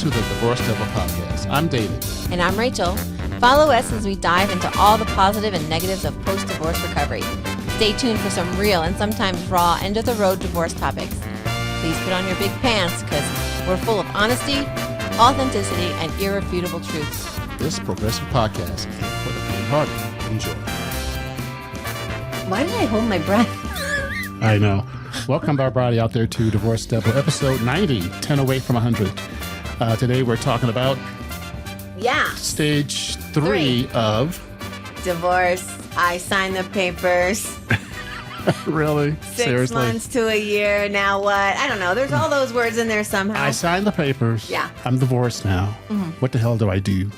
to the Divorce Devil Podcast. I'm David. And I'm Rachel. Follow us as we dive into all the positive and negatives of post-divorce recovery. Stay tuned for some real and sometimes raw end-of-the-road divorce topics. Please put on your big pants because we're full of honesty, authenticity, and irrefutable truths. This progressive podcast is for the faint-hearted. Enjoy. Why did I hold my breath? I know. Welcome everybody out there to Divorce Devil, episode 90, 10 away from 100. Today we're talking about stage three of... Divorce. I signed the papers. Really? 6 months to a year. Now what? I don't know. There's all those words in there somehow. I signed the papers. Yeah. I'm divorced now. Mm-hmm. What the hell do I do?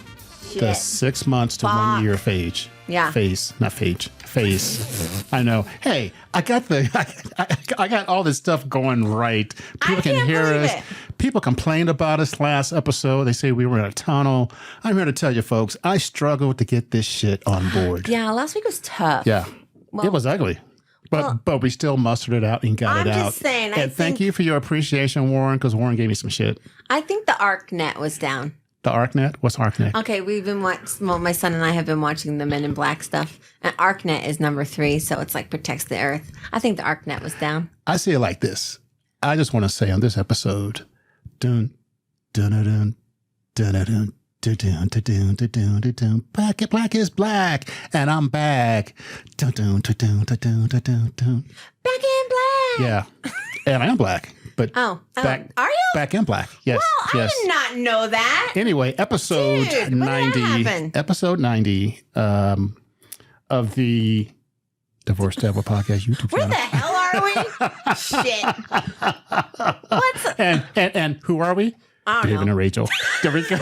Shit. The 6 months to 1 year phase. Yeah. Phase, not phage. Phase. I know. Hey, I got I got all this stuff going right. People can hear us. People complained about us last episode. They say we were in a tunnel. I'm here to tell you folks, I struggled to get this shit on board. Yeah, last week was tough. Yeah. Well, it was ugly. But we still mustered it out and got it out. I'm just saying. And thank you for your appreciation, Warren, because Warren gave me some shit. I think the ArcNet was down. The ArcNet? What's ArcNet? Okay, we've been my son and I have been watching the Men in Black stuff. And ArcNet is number 3, so it's like protects the earth. I think the ArcNet was down. I see it like this. I just want to say on this episode, dun dun dun dun dun dun dun dun dun. Black is black, and I'm back. Dun dun dun dun dun dun dun. Back in black. Yeah, and I am black. But back, are you? Back in black. Yes. Well, yes. I did not know that. Anyway, episode 90. Episode 90 of the Divorce Devil Podcast YouTube channel. Where the hell are we? Shit. What's and who are we? David and Rachel. There we go.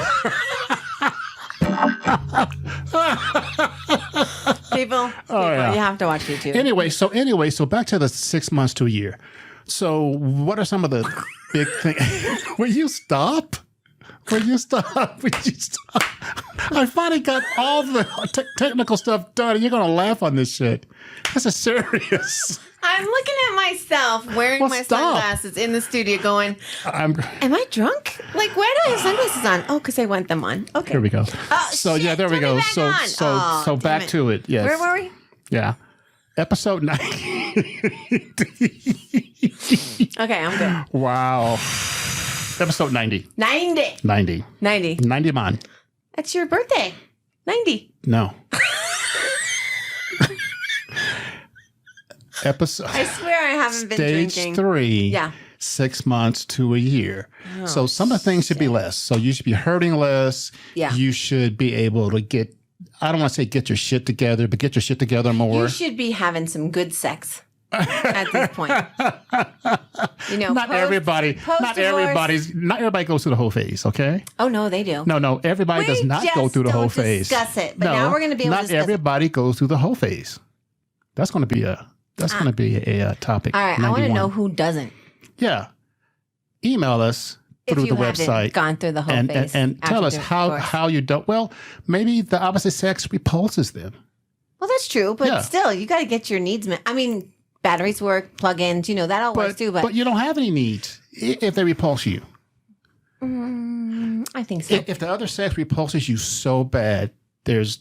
People, you have to watch YouTube. Anyway, so back to the 6 months to a year. So what are some of the big things? Will you stop? I finally got all the technical stuff done, and you're going to laugh on this shit. This is serious. I'm looking at myself wearing my sunglasses in the studio going, am I drunk? Like, where do I have sunglasses on? Oh, because I want them on. Okay. Here we go. Oh, so, shit, yeah, there we go. So back to it. Yes. Where were we? Yeah. Episode 90. Okay, I'm good. Wow. Episode 90. 90. 90. 90. 90 man. That's your birthday. 90. No. Episode. I swear I haven't been drinking. Stage 3. Yeah. 6 months to a year. Oh, so some of the things should be less. So you should be hurting less. Yeah. You should be able to get, I don't want to say get your shit together, but get your shit together more. You should be having some good sex at this point. You know, not everybody goes through the whole phase, okay? Oh, no, they do. No, everybody does not go through the whole phase. Discuss it, but now we're going to be able to discuss it. Not everybody goes through the whole phase. That's going to be a topic. All right, 91. I want to know who doesn't. Yeah. Email us through the website. Gone through the whole phase. And tell us how you don't. Well, maybe the opposite sex repulses them. Well, that's true, but still, you got to get your needs met. I mean, batteries work, plug-ins, that all works too. But you don't have any needs if they repulse you. I think so. If the other sex repulses you so bad, there's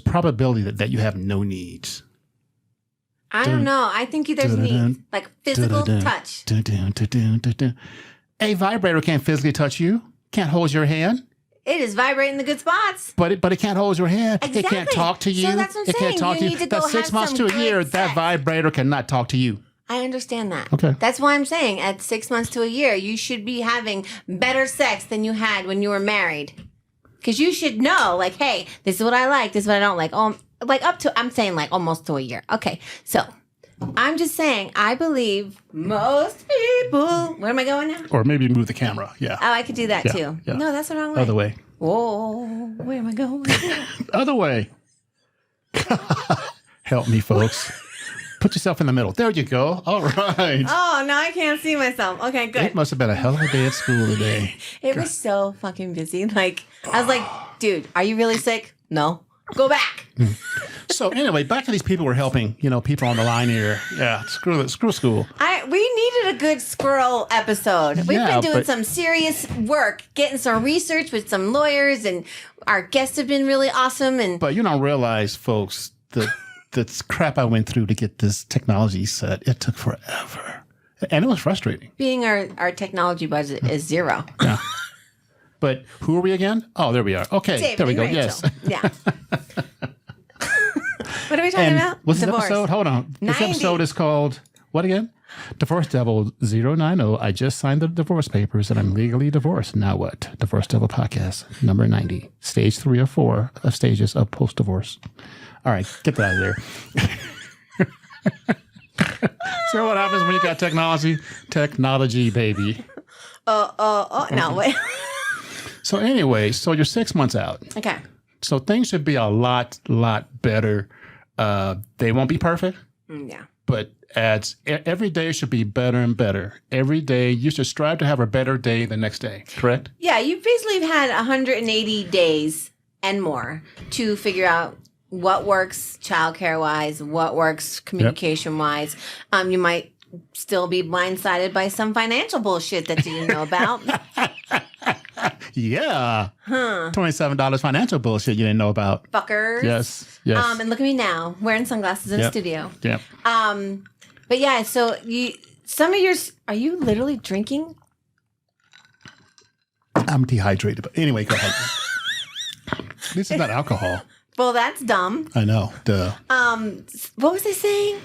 probability that you have no needs. I don't know. I think there's needs, like physical touch. A vibrator can't physically touch you. Can't hold your hand. It is vibrating the good spots. But it can't hold your hand. Exactly. It can't talk to you. So that's what I'm saying. Can't talk to you. That's 6 months to a year. That vibrator cannot talk to you. I understand that. Okay. That's why I'm saying at 6 months to a year, you should be having better sex than you had when you were married. Because you should know, like, hey, this is what I like, this is what I don't like. I'm saying like almost to a year. Okay, so I'm just saying, I believe most people. Where am I going now? Or maybe move the camera. Yeah. Oh, I could do that too. Yeah. No, that's the wrong way. Other way. Oh, where am I going? Other way. Help me, folks. Put yourself in the middle. There you go. All right. Oh, now I can't see myself. Okay, good. It must have been a hell of a day at school today. It was so fucking busy. Like, I was like, dude, are you really sick? No. Go back. So anyway, back to these people we're helping, people on the line here. Yeah, screw school. We needed a good squirrel episode. We've Yeah, been doing some serious work, getting some research with some lawyers, and our guests have been really awesome. And But you don't realize, folks, the crap I went through to get this technology set, it took forever. And it was frustrating. being our technology budget is zero. Yeah. But who are we again? Oh, there we are. Okay, David there we and go. Rachel. Yes. Yeah. What are we talking And about? what's this Divorce. episode? Hold on. This 90. episode is called, what again? Divorce Devil 090. I just signed the divorce papers and I'm legally divorced. Now what? Divorce Devil Podcast, number 90. Stage 3 or 4 of stages of post-divorce. All right, get that out of there. So what happens when you got technology? Technology, baby. No, wait. So anyway, so you're 6 months out. Okay. So things should be a lot better. They won't be perfect, Yeah. but every day should be better and better. Every day you should strive to have a better day the next day, correct? Yeah, you basically have had 180 days and more to figure out what works childcare wise, what works communication wise. You might still be blindsided by some financial bullshit that you didn't know about. Yeah. $27 financial bullshit you didn't know about. Fuckers. Yes. And look at me now, wearing sunglasses in the studio. Yep. But yeah, so are you literally drinking? I'm dehydrated. But anyway, go ahead. This is not alcohol. Well, that's dumb. I know. Duh. What was I saying?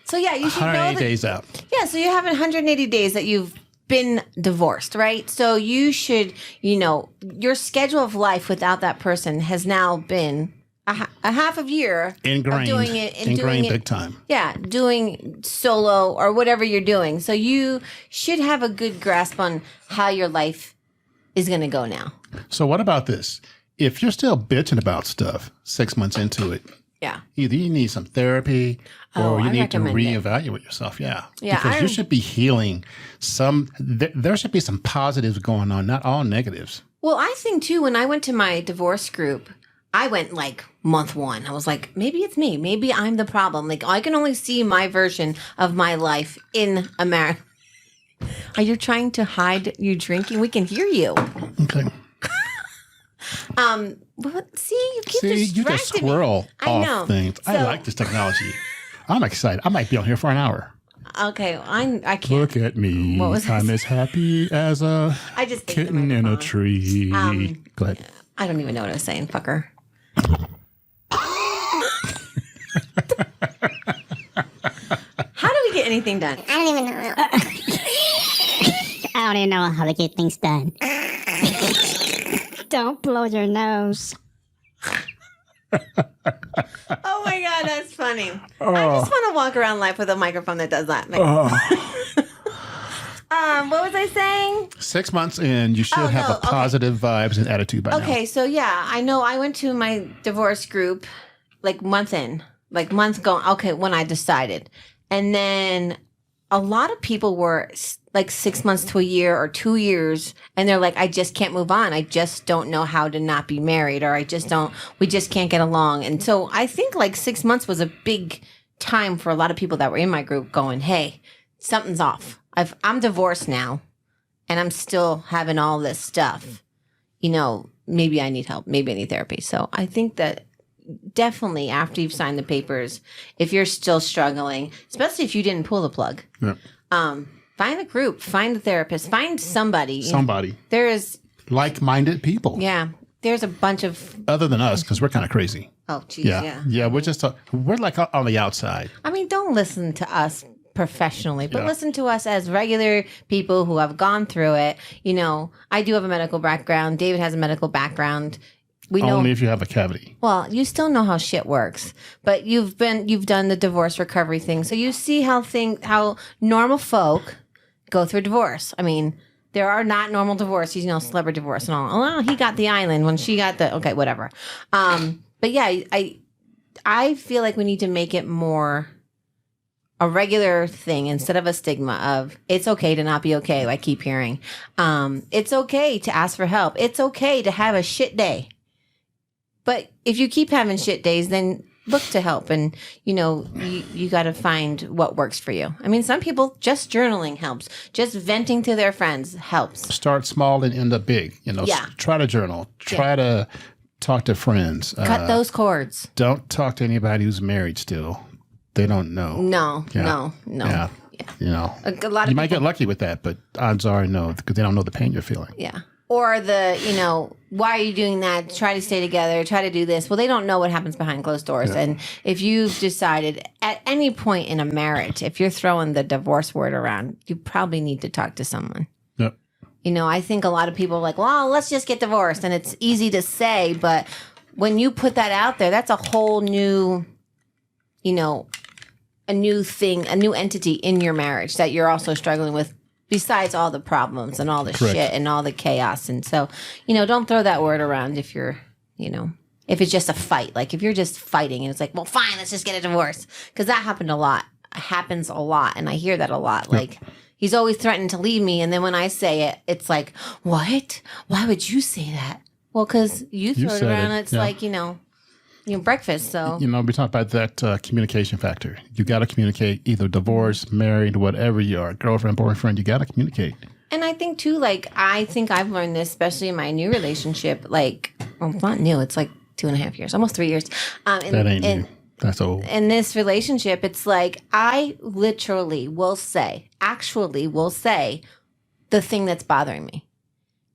So yeah, you should know 180 that. days out. Yeah, so you have 180 days that you've been divorced, right? So you should, your schedule of life without that person has now been a half of year Ingrained. of doing it and Ingrained doing it. big time. Yeah, doing solo or whatever you're doing. So you should have a good grasp on how your life is going to go now. So what about this? If you're still bitching about stuff 6 months into it, Yeah. either you need some therapy or you I need to recommend it. reevaluate yourself. Yeah. Yeah, Because you should be healing there should be some positives going on, not all negatives. Well, I think too, when I went to my divorce group, I went like month 1. I was like, maybe it's me. Maybe I'm the problem. Like, I can only see my version of my life in America. Are you trying to hide you drinking? We can hear you. Okay. Well, see, you keep See, you distracting just squirrel me. I know. off things. I So- like this technology. I'm excited. I might be on here for an hour. Okay, I can't. Look at me. What was I'm I as happy as a I just ate the kitten in a microphone. tree. Go ahead. I don't even know what I was saying, fucker. How do we get anything done? I don't even know. I don't even know how to get things done. Don't blow your nose. Oh my God, that's funny. I just want to walk around life with a microphone that does that. What was I saying? 6 months in, you should have no, a positive vibes and attitude by now. Okay, so yeah, I know I went to my divorce group like month going, okay, when I decided. And then a lot of people were like 6 months to a year or 2 years, and they're like, I just can't move on. I just don't know how to not be married, or we just can't get along. And so I think like 6 months was a big time for a lot of people that were in my group going, hey, something's off. I'm divorced now, and I'm still having all this stuff. Maybe I need help. Maybe I need therapy. So I think that definitely after you've signed the papers, if you're still struggling, especially if you didn't pull the plug, Yeah. find a group, find a therapist, find somebody. Somebody. There is, Like-minded people. yeah, there's a bunch of, Other than us, because we're kind of crazy. oh, geez, Yeah. yeah. Yeah, we're like on the outside. I mean, don't listen to us professionally, but Yeah. listen to us as regular people who have gone through it. I do have a medical background. David has a medical background. We know. Only if you have a cavity. Well, you still know how shit works, but you've done the divorce recovery thing, so you see how normal folk go through divorce. I mean, there are not normal divorces, celebrity divorce and all. Oh, he got the island when she got the okay, whatever. But yeah, I feel like we need to make it more a regular thing instead of a stigma of it's okay to not be okay. I keep hearing, it's okay to ask for help. It's okay to have a shit day. But if you keep having shit days, then look to help, and you got to find what works for you. I mean, some people just journaling helps, just venting to their friends helps. Start small and end up big. Yeah. Try to journal. Try to talk to friends. Cut those cords. Don't talk to anybody who's married still. They don't know. No. Yeah. A lot of You might get lucky with that, but odds are no, because they don't know the pain you're feeling. Yeah. Or why are you doing that? Try to stay together. Try to do this. Well, they don't know what happens behind closed doors. Yeah. And if you've decided at any point in a marriage, if you're throwing the divorce word around, you probably need to talk to someone. Yep. I think a lot of people are like, well, let's just get divorced. And it's easy to say, but when you put that out there, that's a whole new, a new thing, a new entity in your marriage that you're also struggling with, besides all the problems and all the Correct. shit and all the chaos. And so, don't throw that word around if you're, if it's just a fight. Like if you're just fighting and it's like, well, fine, let's just get a divorce. Because that happens a lot. And I hear that a lot. Yep. Like he's always threatening to leave me. And then when I say it, it's like, what? Why would you say that? Well, because you throw it around. It's like, breakfast. So we talk about that communication factor. You got to communicate. Either divorced, married, whatever you are, girlfriend, boyfriend. You got to communicate. And I think too, I think I've learned this, especially in my new relationship. It's not new. It's 2.5 years, almost 3 years. That ain't new. That's old. In this relationship, it's I literally actually will say the thing that's bothering me,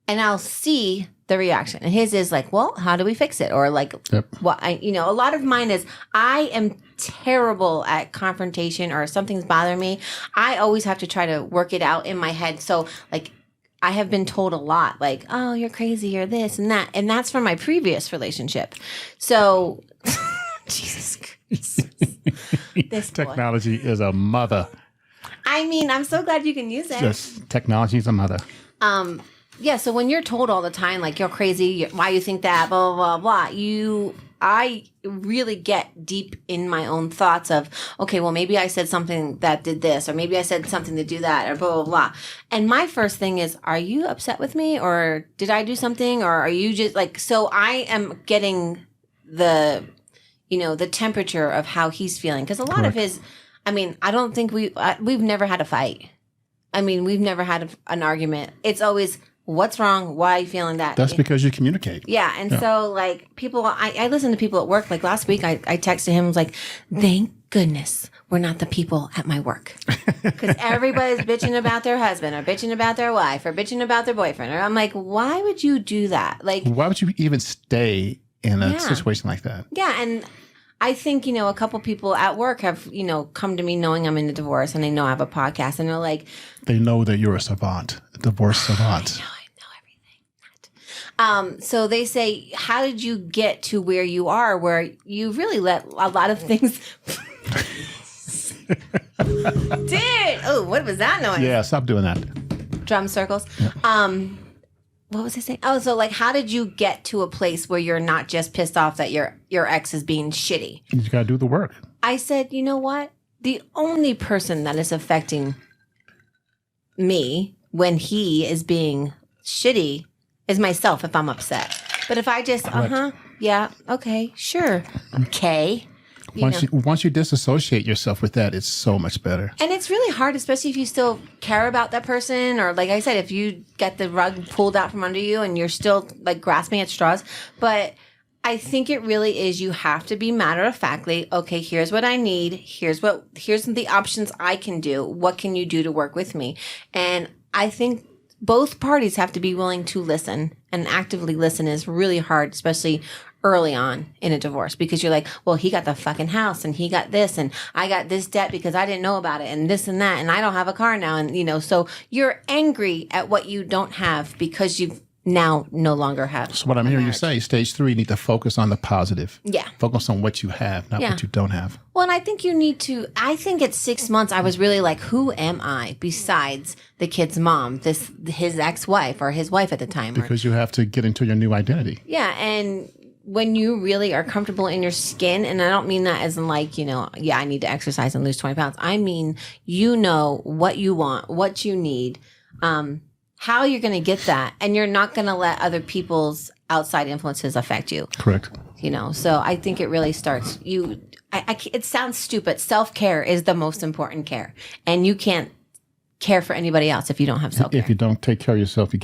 and I'll see the reaction. And his is well, how do we fix it? Or yep. What a lot of mine is I am terrible at confrontation, or if something's bothering me, I always have to try to work it out in my head. So I have been told a lot, oh, you're crazy or this and that. And that's from my previous relationship. So Jesus Christ. This technology is a mother. I mean, I'm so glad you can use it. Yes, technology is a mother. Yeah, so when you're told all the time, you're crazy, why you think that, blah, blah, blah, blah, I really get deep in my own thoughts of, okay, well, maybe I said something that did this, or maybe I said something to do that, or blah, blah, blah. And my first thing is, are you upset with me, or did I do something, or are you just so I am getting the temperature of how he's feeling. Because a lot Correct. of his, I don't think we've never had a fight. We've never had an argument. It's always, what's wrong? Why are you feeling that? That's because you communicate. Yeah. And so people, I listen to people at work. Last week, I texted him, was thank goodness we're not the people at my work. Because everybody's bitching about their husband, or bitching about their wife, or bitching about their boyfriend. Or I'm why would you do that? Why would you even stay in a situation like that? Yeah. And I think, a couple people at work have, come to me knowing I'm in a divorce, and they know I have a podcast, and they're they know that you're a savant, a divorce savant. I know everything. So they say, how did you get to where you are, where you really let a lot of things... Dude! Oh, what was that noise? Yeah, stop doing that. Drum circles. Yeah. What was I saying? Oh, so how did you get to a place where you're not just pissed off that your ex is being shitty? You got to do the work. I said, you know what? The only person that is affecting me when he is being shitty is myself if I'm upset. But if I just, yeah, okay, sure, okay. Once you disassociate yourself with that, it's so much better. And it's really hard, especially if you still care about that person, or like I said, if you get the rug pulled out from under you and you're still grasping at straws. But I think it really is, you have to be matter-of-factly, okay, here's what I need, here's the options I can do, what can you do to work with me? And I think both parties have to be willing to listen, and actively listen is really hard, especially early on in a divorce, because you're well, he got the fucking house and he got this and I got this debt because I didn't know about it and this and that, and I don't have a car now, and so you're angry at what you don't have because you've now no longer have. So what I'm hearing you say, stage 3, you need to focus on the positive. Yeah. Focus on what you have, not what you don't have. Well, and I think you need to, I think at 6 months, I was really who am I besides the kid's mom, his ex-wife or his wife at the time? Because you have to get into your new identity. Yeah. And when you really are comfortable in your skin, and I don't mean that as in I need to exercise and lose 20 pounds. I mean, what you want, what you need, how you're going to get that, and you're not going to let other people's outside influences affect you. Correct. So I think it really starts it sounds stupid. Self-care is the most important care, and you can't care for anybody else if you don't have self-care. If you don't take care of yourself, you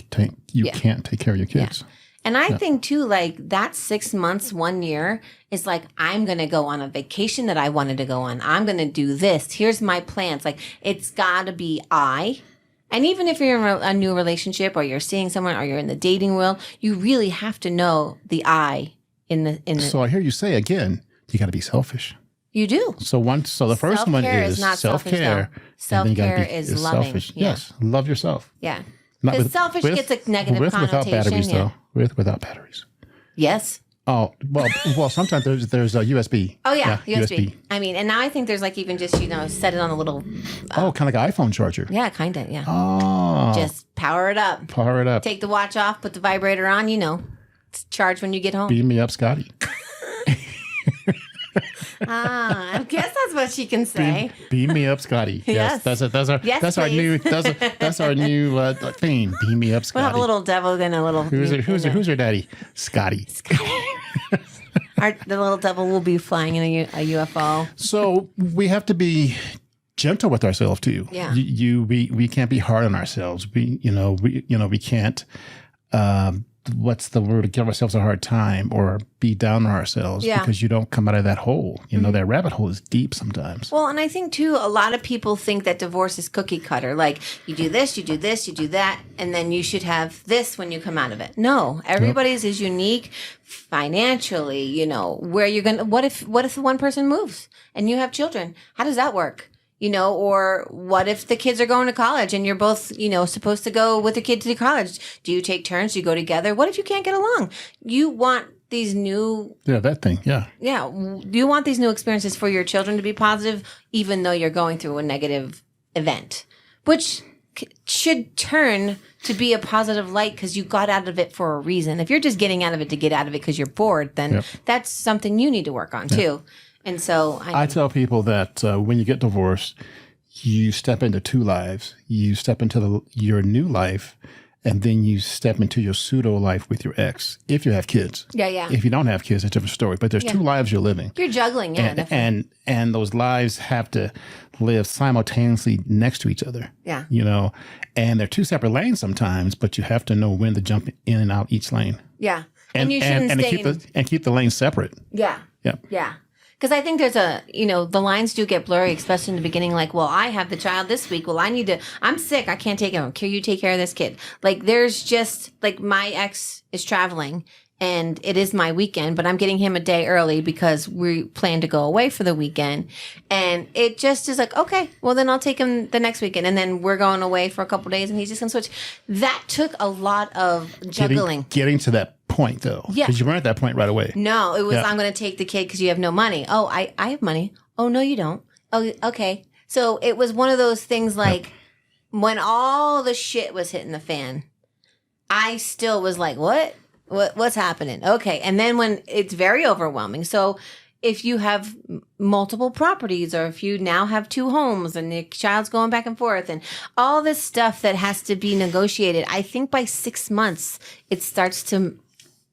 can't take care of your kids. And I think too, like that 6 months, 1 year is like, I'm going to go on a vacation that I wanted to go on. I'm going to do this. Here's my plans. Like it's got to be and even if you're in a new relationship or you're seeing someone or you're in the dating world, you really have to know the I in the. So I hear you say again, you got to be selfish. You do. So the first one is not self-care. Self-care is loving. Selfish. Yeah. Yes. Love yourself. Yeah. Because selfish gets a negative connotation. Without batteries, though. Without batteries. Yes. Oh, well, sometimes there's a USB. Oh, yeah, USB. I mean, and now I think there's like even just, set it on a little. Kind of like an iPhone charger. Yeah, kind of, yeah. Oh. Just power it up. Take the watch off, put the vibrator on, charge when you get home. Beam me up, Scotty. I guess that's what she can say. Beam me up, Scotty. Yes. That's our new theme. Beam me up, Scotty. We'll have a little devil and a little. Who's her daddy? Scotty. The little devil will be flying in a UFO. So we have to be gentle with ourselves too. Yeah. We can't be hard on ourselves. We can't. What's the word? Give ourselves a hard time or be down on ourselves because you don't come out of that hole. That rabbit hole is deep sometimes. Well, and I think too, a lot of people think that divorce is cookie cutter. Like you do this, you do this, you do that, and then you should have this when you come out of it. No, everybody's is unique financially. Where you're gonna. What if the one person moves and you have children? How does that work? Or what if the kids are going to college and you're both, supposed to go with the kid to college? Do you take turns? Do you go together? What if you can't get along? You want these new... Yeah, that thing. Yeah. Yeah. You want these new experiences for your children to be positive, even though you're going through a negative event, which should turn to be a positive light because you got out of it for a reason. If you're just getting out of it to get out of it because you're bored, then that's something you need to work on too. And so I tell people that when you get divorced, you step into two lives. You step into your new life, and then you step into your pseudo life with your ex. If you have kids, yeah. If you don't have kids, it's a different story. But there's two lives you're living. You're juggling, and those lives have to live simultaneously next to each other. Yeah, and they're two separate lanes sometimes, but you have to know when to jump in and out each lane. Yeah, and you shouldn't keep the lanes separate. Yeah, yeah. Because I think there's the lines do get blurry, especially in the beginning. Like, well, I have the child this week. Well, I'm sick. I can't take him. Can you take care of this kid? Like, there's just, like, my ex is traveling and it is my weekend, but I'm getting him a day early because we plan to go away for the weekend. And it just is like, okay, well, then I'll take him the next weekend. And then we're going away for a couple of days and he's just going to switch. That took a lot of juggling. Getting to that point, though. Yeah. Because you weren't at that point right away. No, it was, I'm going to take the kid because you have no money. Oh, I have money. Oh, no, you don't. Oh, okay. So it was one of those things like when all the shit was hitting the fan, I still was like, what's happening? Okay. And then when it's very overwhelming. So if you have multiple properties or if you now have two homes and the child's going back and forth and all this stuff that has to be negotiated, I think by 6 months,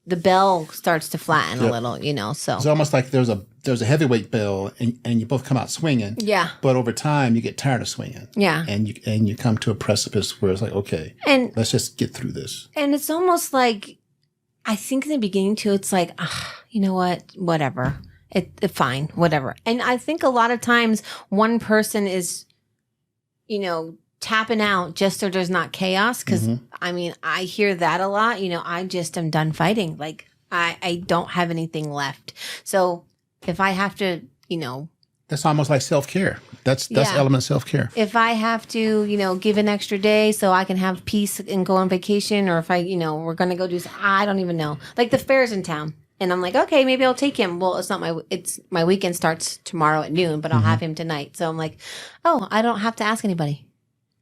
the bell starts to flatten a little, so. It's almost like there's a heavyweight bell and you both come out swinging. Yeah. But over time, you get tired of swinging. Yeah. And you come to a precipice where it's like, okay, let's just get through this. And it's almost like, I think in the beginning too, it's like, you know what, whatever. Fine, whatever. And I think a lot of times one person is, tapping out just so there's not chaos. Because, I mean, I hear that a lot. I just am done fighting. Like, I don't have anything left. So if I have to, That's almost like self-care. That's element of self-care. If I have to, give an extra day so I can have peace and go on vacation, or if we're going to go do, I don't even know. Like the fair's in town. And I'm like, okay, maybe I'll take him. Well, it's my weekend starts tomorrow at noon, but I'll have him tonight. So I'm like, oh, I don't have to ask anybody.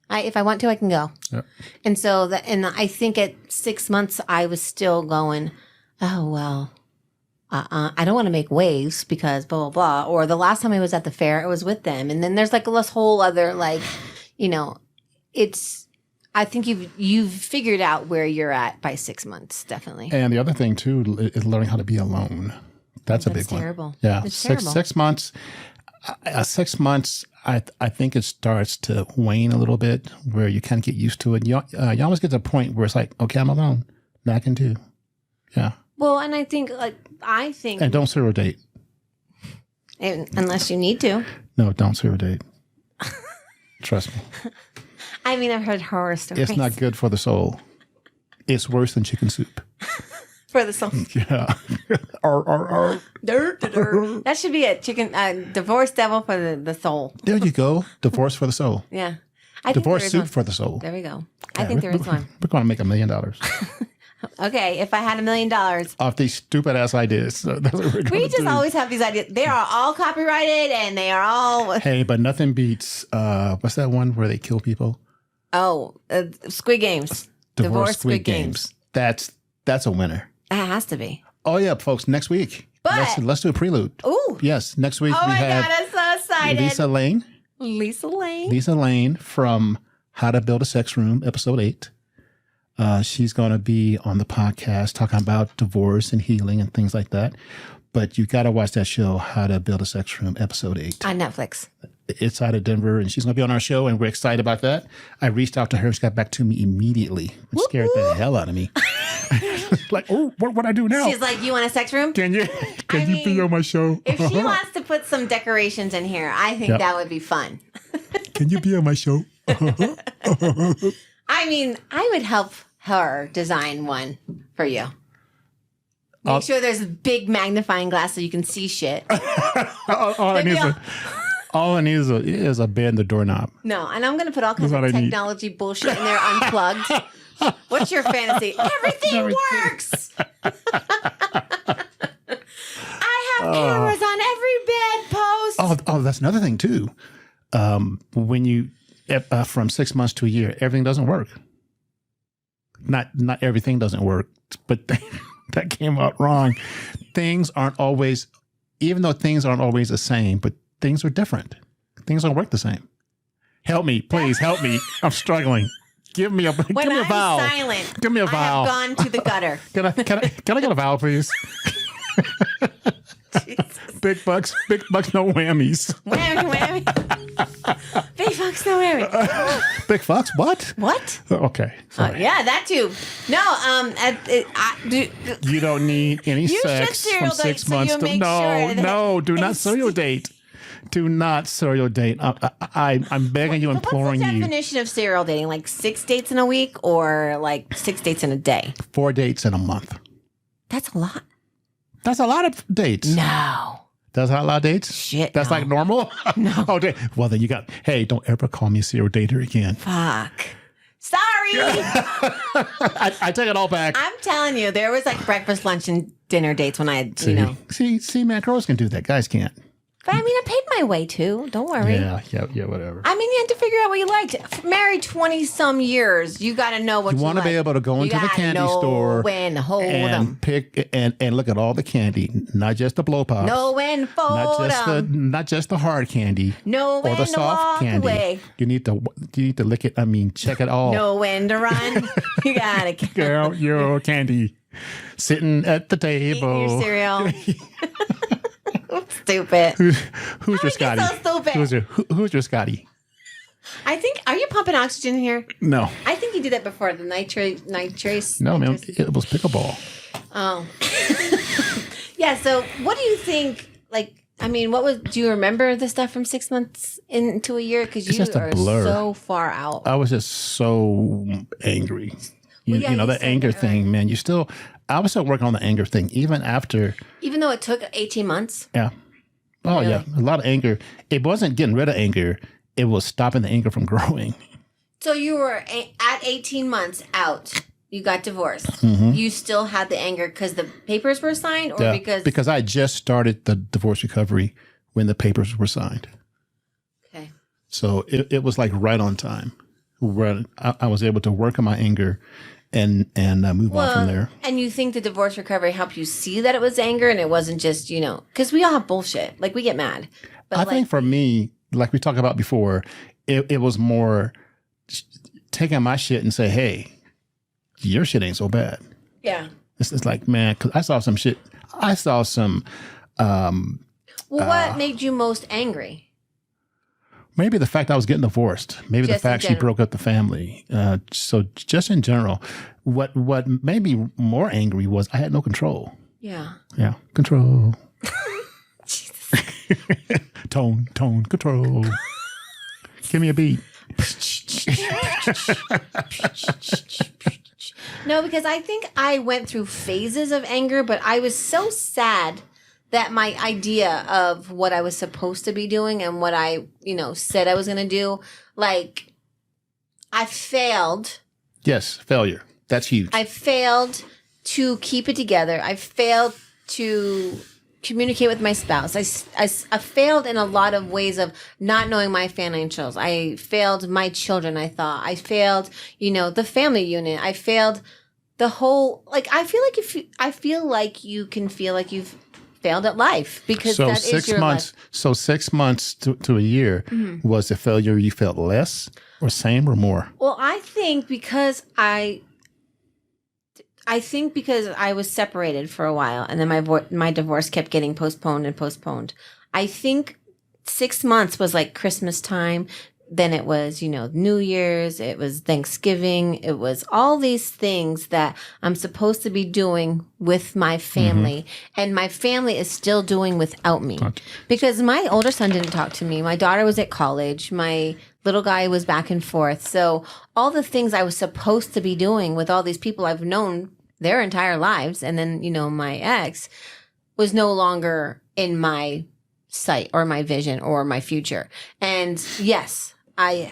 If I want to, I can go. Yep. And so I think at 6 months, I was still going, oh, well, I don't want to make waves because blah, blah, blah. Or the last time I was at the fair, it was with them. And then there's like this whole other, I think you've figured out where you're at by 6 months, definitely. And the other thing too is learning how to be alone. That's a big terrible. one. Yeah, It's six terrible. 6 months. 6 months. I think it starts to wane a little bit, where you kind of get used to it. You almost get to a point where it's like, okay, I'm alone. Now I can do. Yeah. Well, and I think And don't serial date. unless you need to. No, don't serial date. Trust me. I mean, I've heard horror stories. It's not good for the soul. It's worse than chicken soup. for the song. Yeah. Arr. That should be a divorce devil for the soul. There you go. Divorce for the soul. Yeah. I think Divorce there is soup one. for the soul. There we go. I think there is one. We're going to make $1 million Okay, if I had $1 million. off these stupid ass ideas. So that's what we're going We to just do. always have these ideas. They are all copyrighted and they are all Hey, but nothing beats what's that one where they kill people? Squid Games. Divorce Squid Games. That's a winner. That has to be. Oh yeah, folks. Next week, But- let's do a prelude. Ooh. Yes, next week Oh we my have God, I'm so excited. Lisa Lane. Lisa Lane. From How to Build a Sex Room, episode 8. She's going to be on the podcast talking about divorce and healing and things like that. But you got to watch that show, How to Build a Sex Room, episode 8. On Netflix. It's out of Denver, and she's going to be on our show, and we're excited about that. I reached out to her. She got back to me immediately. It scared the hell out of me. Like, oh, what I do now? She's like, you want a sex room? Can you be on my show? If she wants to put some decorations in here, I think Yep. that would be fun. Can you be on my show? I mean, I would help her design one for you. Make sure there's a big magnifying glass so you can see shit. All I need is a bed and the doorknob. No, and I'm going to put all kinds That's of what I need. technology bullshit in there unplugged. What's your fantasy? Everything works. I have cameras on every bedpost. Oh, that's another thing too. When you from 6 months to a year, everything doesn't work. Not everything doesn't work, but that came out wrong. Things aren't always, even though things aren't always the same, but things are different. Things don't work the same. Help me, please help me. I'm struggling. Give me a When give me a I'm vowel. silent, Give me a I vowel. have gone to the gutter. Can I get a vowel, please? Big bucks, no whammies. Whammy, whammy. Big fucks, no whammy. Big fucks, what? What? Okay. Sorry. Yeah, that too. No, You don't need any You should sex serial from date 6 so months you to make sure that no. Do not it's- serial date. Do not serial date. I'm begging you, What's imploring the you. definition of serial dating? Like 6 dates in a week or like 6 dates in a day? 4 dates in a month. That's a lot. That's a lot of dates. No. That's not a lot of dates. Shit, That's no. like normal. No. Oh, well then you got. Hey, don't ever call me a serial dater again. Fuck. Sorry. I take it all back. I'm telling you, there was like breakfast, lunch, and dinner dates when I had, See, man, girls can do that. Guys can't. But I mean, I paid my way too. Don't worry. Yeah, whatever. I mean, you had to figure out what you liked. Married 20 some years, you got to know what you want to like. be able to go into the gotta candy know store when to hold and them. pick and look at all the candy, not just the blow pops. Know when to fold them. not just the hard candy. Know or when the to soft walk candy. away. You need to lick it. I mean, check it all. Know when to run. You got to Girl, your candy sitting at the eat table. your cereal. Stupid. Who's your Scotty? so stupid? Who's your Scotty? I think, are you pumping oxygen here? No, I think you did that before, the nitrace. no, man. It was pickleball. Oh. Yeah, so what do you think, like, I mean, do you remember the stuff from 6 months into a year? Because you just a are blur. so far out. I was just so angry. Well, yeah, you that said anger that, thing, man. I was still working on the anger thing, even after. Even though it took 18 months? Yeah. Oh, Really? yeah. A lot of anger. It wasn't getting rid of anger. It was stopping the anger from growing. So you were at 18 months out. You got divorced. Mm-hmm. You still had the anger because the papers were signed or Yeah, because I just started the divorce recovery when the papers were signed. Okay. So it was like right on time where I was able to work on my anger and move on from there. And you think the divorce recovery helped you see that it was anger and it wasn't just, because we all have bullshit. Like, we get mad. But I think for me, like we talked about before, it was more taking my shit and say, hey, your shit ain't so bad. yeah. It's like, man, because I saw some shit. I saw some What made you most angry? Maybe the fact I was getting divorced. Maybe the Just in fact she general. broke up the family. So just in general, what made me more angry was I had no control. Yeah. Yeah, control. tone, control. Give me a beat. No, because I think I went through phases of anger, but I was so sad that my idea of what I was supposed to be doing and what I, said I was going to do, like, I failed. Yes, failure. That's huge. I failed to keep it together. I failed to communicate with my spouse. I failed in a lot of ways of not knowing my financials. I failed my children, I thought. I failed, the family unit. I failed the whole, like, I feel like you can feel like you've failed at life because that is your life. So 6 months to a year was the failure you felt less or same or more? Well, I think because I was separated for a while and then my divorce kept getting postponed and postponed. I think 6 months was like Christmas time. Then it was, New Year's, it was Thanksgiving, it was all these things that I'm supposed to be doing with my family. And my family is still doing without me. Because my older son didn't talk to me. My daughter was at college. My little guy was back and forth. So all the things I was supposed to be doing with all these people I've known their entire lives, and then, my ex was no longer in my sight or my vision or my future. And yes, I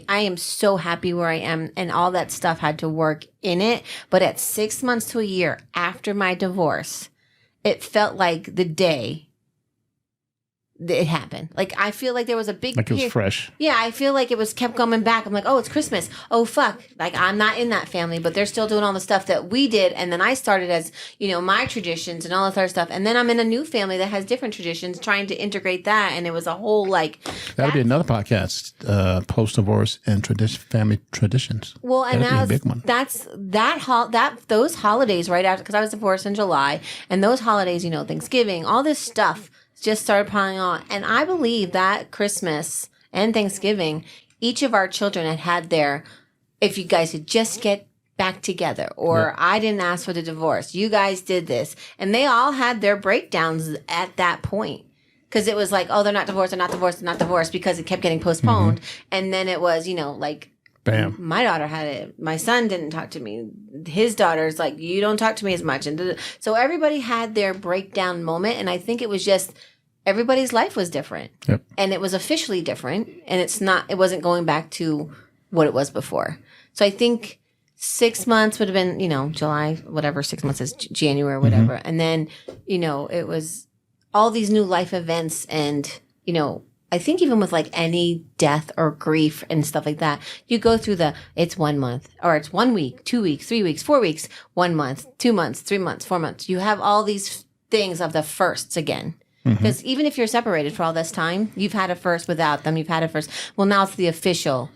am so happy where I am, and all that stuff had to work in it. But at 6 months to a year after my divorce, it felt like the day it happened. Like, I feel like there was a big... Like it was fresh. Yeah, I feel like it was kept coming back. I'm like, oh, it's Christmas. Oh, fuck. Like, I'm not in that family, but they're still doing all the stuff that we did. And then I started as, my traditions and all this other stuff. And then I'm in a new family that has different traditions, trying to integrate that. And it was a whole, like... That'll be another podcast, post-divorce and family traditions. Well, and that'd be a big one. Those holidays right after, because I was divorced in July, and those holidays, Thanksgiving, all this stuff just started piling on. And I believe that Christmas and Thanksgiving, each of our children had their, if you guys could just get back together, or I didn't ask for the divorce, you guys did this. And they all had their breakdowns at that point. Because it was like, oh, they're not divorced, because it kept getting postponed. And then it was, like, bam. My daughter had it. My son didn't talk to me. His daughter's like, you don't talk to me as much. And so everybody had their breakdown moment. And I think it was just everybody's life was different. Yep. And it was officially different. And it wasn't going back to what it was before. So I think 6 months would have been, July, whatever 6 months is, January, whatever. And then, it was all these new life events. And, I think even with like any death or grief and stuff like that, you go through it's 1 month, or it's 1 week, 2 weeks, 3 weeks, 4 weeks, 1 month, 2 months, 3 months, 4 months. You have all these things of the firsts again. Because even if you're separated for all this time, you've had a first without them. You've had a first. Well, now it's the official.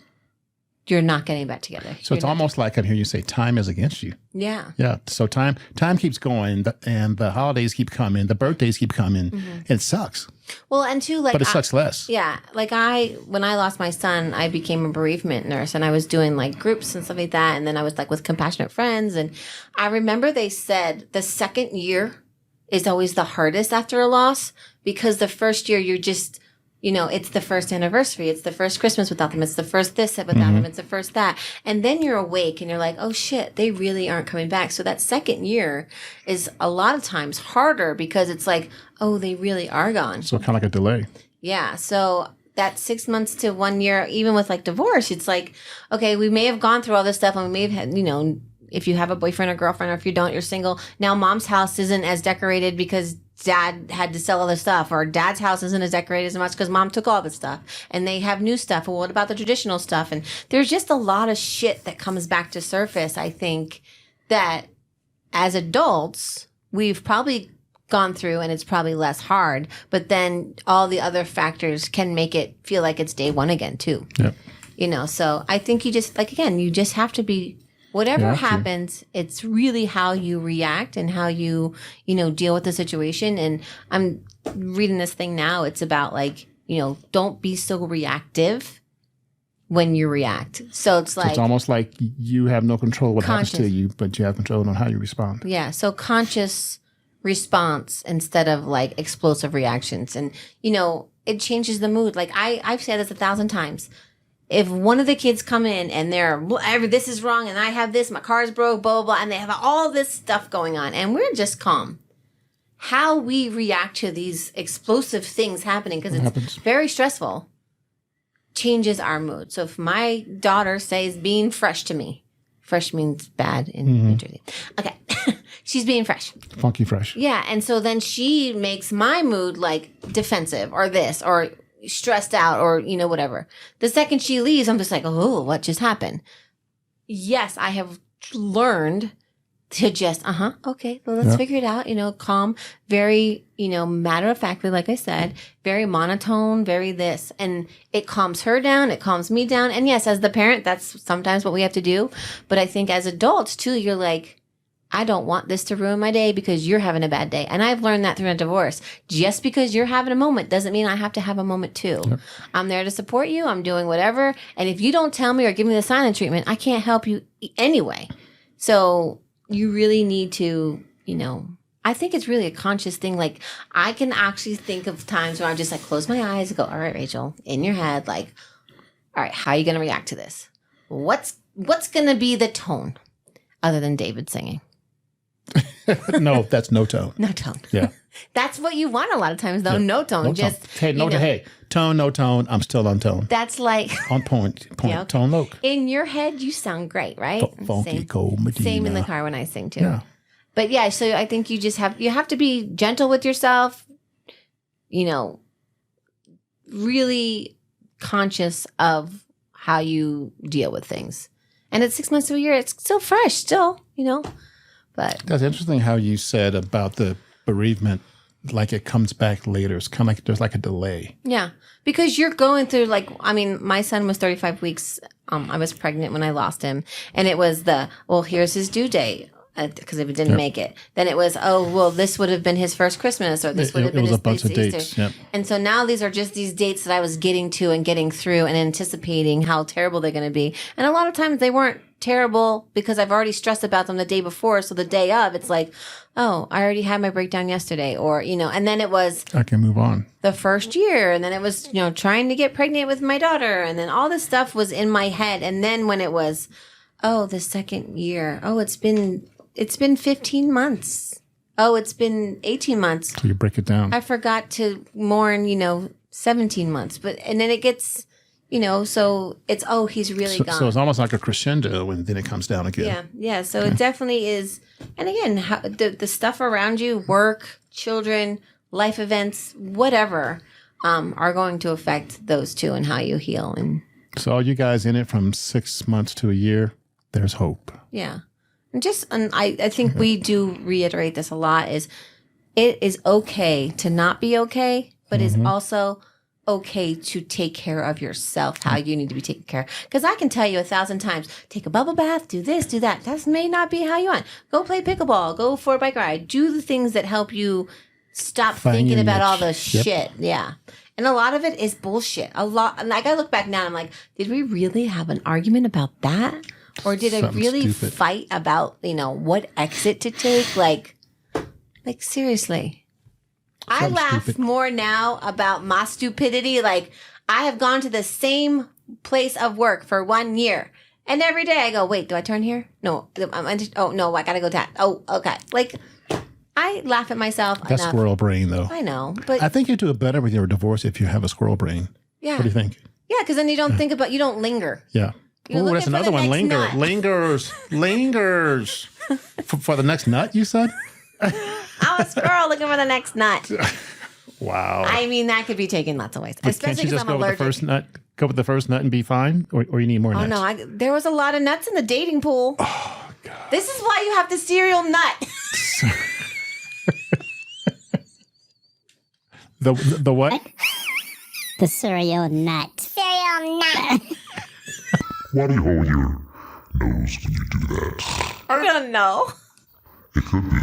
You're not getting back together. So it's almost like I hear you say time is against you. Yeah. Yeah. So time keeps going, and the holidays keep coming, the birthdays keep coming. It sucks. Well, and too, like, but it sucks less. Yeah. Like when I lost my son, I became a bereavement nurse, and I was doing like groups and stuff like that. And then I was like with compassionate friends. And I remember they said the second year is always the hardest after a loss, because the first year you're just, it's the first anniversary. It's the first Christmas without them. It's the first this without them. It's the first that. And then you're awake and you're like, oh shit, they really aren't coming back. So that second year is a lot of times harder, because it's like, oh, they really are gone. So kind of like a delay. Yeah. So that 6 months to 1 year, even with like divorce, it's like, okay, we may have gone through all this stuff, and we may have had, if you have a boyfriend or girlfriend, or if you don't, you're single. Now mom's house isn't as decorated because dad had to sell all the stuff, or dad's house isn't as decorated as much because mom took all the stuff, and they have new stuff. Well, what about the traditional stuff? And there's just a lot of shit that comes back to surface. I think that as adults, we've probably gone through, and it's probably less hard, but then all the other factors can make it feel like it's day one again too. Yep. So I think you just, like, again, you just have to be Whatever Yeah, happens, it's really how you react and how you deal with the situation. And I'm reading this thing now. It's about like, don't be so reactive when you react. So it's like, it's almost like you have no control what happens to Conscious. you, but you have control on how you respond. yeah. So conscious response instead of like explosive reactions. And, it changes the mood. Like I've said this 1,000 times. If one of the kids come in and they're, this is wrong and I have this, my car's broke, blah, blah, blah, and they have all this stuff going on and we're just calm. How we react to these explosive things happening, because it's very stressful, changes our mood. So if my daughter says being fresh to me, fresh means bad in New Jersey. Okay. She's being fresh. Funky fresh. Yeah. And so then she makes my mood like defensive or this or stressed out or, whatever. The second she leaves, I'm just like, oh, what just happened? Yes, I have learned to just, okay, well, let's figure it out, calm, very, matter of factly, like I said, very monotone, very this. And it calms her down, it calms me down. And yes, as the parent, that's sometimes what we have to do. But I think as adults too, you're like, I don't want this to ruin my day because you're having a bad day. And I've learned that through a divorce. Just because you're having a moment doesn't mean I have to have a moment too. Yep. I'm there to support you. I'm doing whatever. And if you don't tell me or give me the silent treatment, I can't help you anyway. So you really need to, I think it's really a conscious thing. Like I can actually think of times where I'm just like, close my eyes and go, all right, Rachel, in your head, like, all right, how are you going to react to this? What's going to be the tone other than David singing? No, that's no tone. No tone. Yeah. That's what you want a lot of times, though. Yeah. No tone. No just tone. Hey, tone, no tone. I'm still on tone. That's like on point. Yeah, okay. Tone, look. In your head, you sound great, right? Funky cold Medina. Same in the car when I sing too. Yeah. But yeah, so I think you have to be gentle with yourself. Really conscious of how you deal with things. And at 6 months to a year, it's still fresh, still. But that's interesting how you said about the bereavement, like it comes back later. It's kind of like there's like a delay. Yeah, because you're going through my son was 35 weeks. I was pregnant when I lost him, and it was here's his due date. Because if it didn't make it, then it was, this would have been his first Christmas, or this would have been his bunch of dates. Easter. Yep. And so now these are just these dates that I was getting to and getting through and anticipating how terrible they're going to be. And a lot of times they weren't terrible because I've already stressed about them the day before. So the day of, it's like, oh, I already had my breakdown yesterday, or, and then it was, I can move on. The first year. And then it was, trying to get pregnant with my daughter. And then all this stuff was in my head. And then when it was, the second year, it's been 15 months. Oh, it's been 18 months. So you break it down. I forgot to mourn, 17 months. And then it gets, so it's, he's really gone. So it's almost like a crescendo and then it comes down again. Yeah. Yeah. So it definitely is. And again, the stuff around you, work, children, life events, whatever, are going to affect those two and how you heal. And so all you guys in it from 6 months to a year, there's hope. Yeah. And I think we do reiterate this a lot, is it is okay to not be okay, but it's also okay to take care of yourself, how you need to be taken care of. Because I can tell you 1,000 times, take a bubble bath, do this, do that. That may not be how you want. Go play pickleball, go for a bike ride, do the things that help you stop thinking about all the shit. Yeah. And a lot of it is bullshit. Like I look back now, I'm like, did we really have an argument about that? Or did I really fight about, what exit to take? Like seriously. I laugh more now about my stupidity. Like, I have gone to the same place of work for 1 year. And every day I go, wait, do I turn here? No. Oh, no, I got to go that. Oh, okay. Like, I laugh at myself. That's enough. Squirrel brain, though. I know. But I think you do it better with your divorce if you have a squirrel brain. Yeah. What do you think? Yeah, because then you don't think about, you don't linger. Yeah. Oh, that's another one. Lingers. For the next nut, you said? I'm a squirrel looking for the next nut. Wow. I mean, that could be taken lots of ways. But especially because I'm allergic. Go with the first nut and be fine? Or you need more nuts? Oh, no. There was a lot of nuts in the dating pool. Oh, God. This is why you have the cereal nut. The what? The cereal nut. What do you hold you? knows when you do that. I don't know. It could be.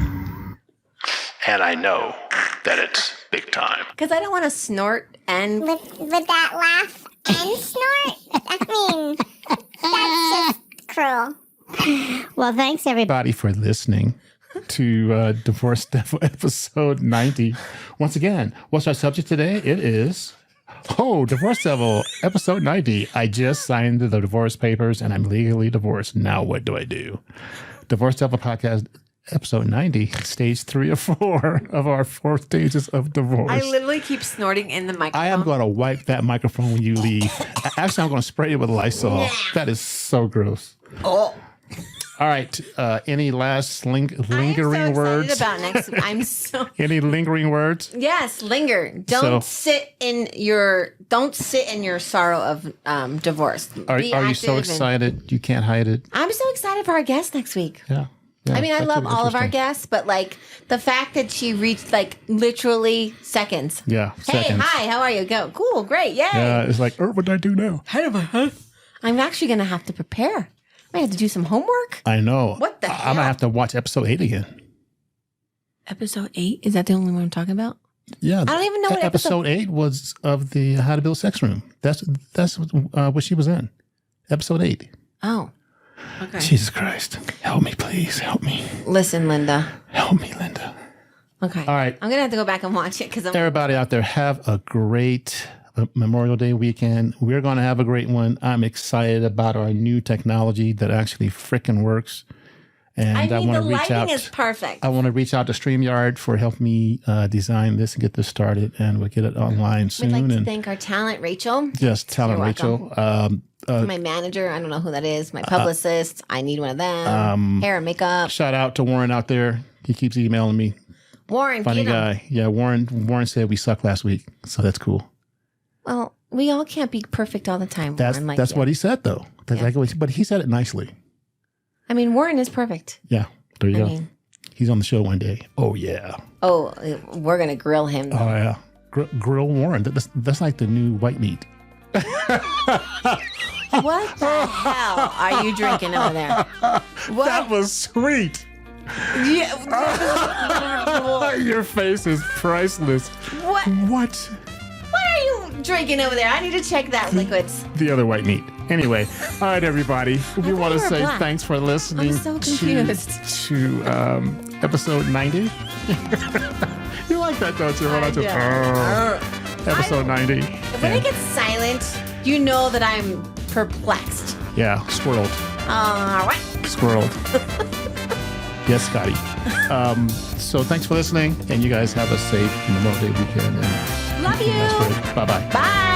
And I know that it's big time. Because I don't want to snort and... With that laugh and snort? I mean, that's just cruel. Well, thanks, everybody. For listening to Divorce Devil episode 90. Once again, what's our subject today? It is, Divorce Devil episode 90. I just signed the divorce papers and I'm legally divorced. Now what do I do? Divorce Devil podcast episode 90, stage 3 or 4 of our 4 stages of divorce. I literally keep snorting in the microphone. I am going to wipe that microphone when you leave. Actually, I'm going to spray it with Lysol. That is so gross. Oh. All right. Any last lingering words? About next week. I'm so... Any lingering words? Yes, linger. Don't sit in your sorrow of divorce. Are you so excited? You can't hide it. I'm so excited for our guest next week. Yeah. I mean, I that's love all of our interesting. guests, but like the fact that she reached like literally seconds. Yeah. Hey, Seconds. hi, how are you? Go. Cool, great, yay. Yeah. It's like, what do I do now? I'm actually going to have to prepare. I might have to do some homework. I know. What the I'm hell? gonna have to watch episode 8 again. Episode 8? Is that the only one I'm talking about? Yeah. I don't even know what episode 8 was of the How to Build Sex Room. That's what she was in. Episode 8. Oh, okay. Jesus Christ. Help me, please. Help me. Listen, Linda. Help me, Linda. Okay. All right. I'm going to have to go back and watch it because I'm... Everybody out there, have a great Memorial Day weekend. We're going to have a great one. I'm excited about our new technology that actually frickin' works. And I mean, want the to reach lighting out. is perfect. I want to reach out to StreamYard for helping me design this and get this started, and we'll get it online We'd soon. like to and thank our talent, Rachel. yes, talent You're Rachel. My manager, I don't know who that is. My publicist, I need one of them. Hair and makeup. Shout out to Warren out there. He keeps emailing me. Warren, Funny get him. guy. Yeah, Warren said we sucked last week, so that's cool. Well, we all can't be perfect all the time. That's Warren, like that's you. what he said though. That's Yeah. like but he said it nicely. I mean, Warren is perfect. Yeah, there you I go. mean- He's on the show one day. Oh yeah. Oh, we're gonna grill him. Oh yeah. Grill Warren. That's like the new white meat. What the hell are you drinking over there? What? That was sweet. Yeah. Your face is priceless. What? What? What are you drinking over there? I need to check that liquids. The other white meat. Anyway, all right, everybody. We want to you were say black. thanks for listening I'm so confused. to episode 90. You like that, don't you? When I just, episode 90. When it gets silent, you know that I'm perplexed. Yeah, squirreled. All right. Squirreled. Yes, Scotty. So thanks for listening, and you guys have a safe Memorial Day weekend. And Love you. Bye-bye. Bye.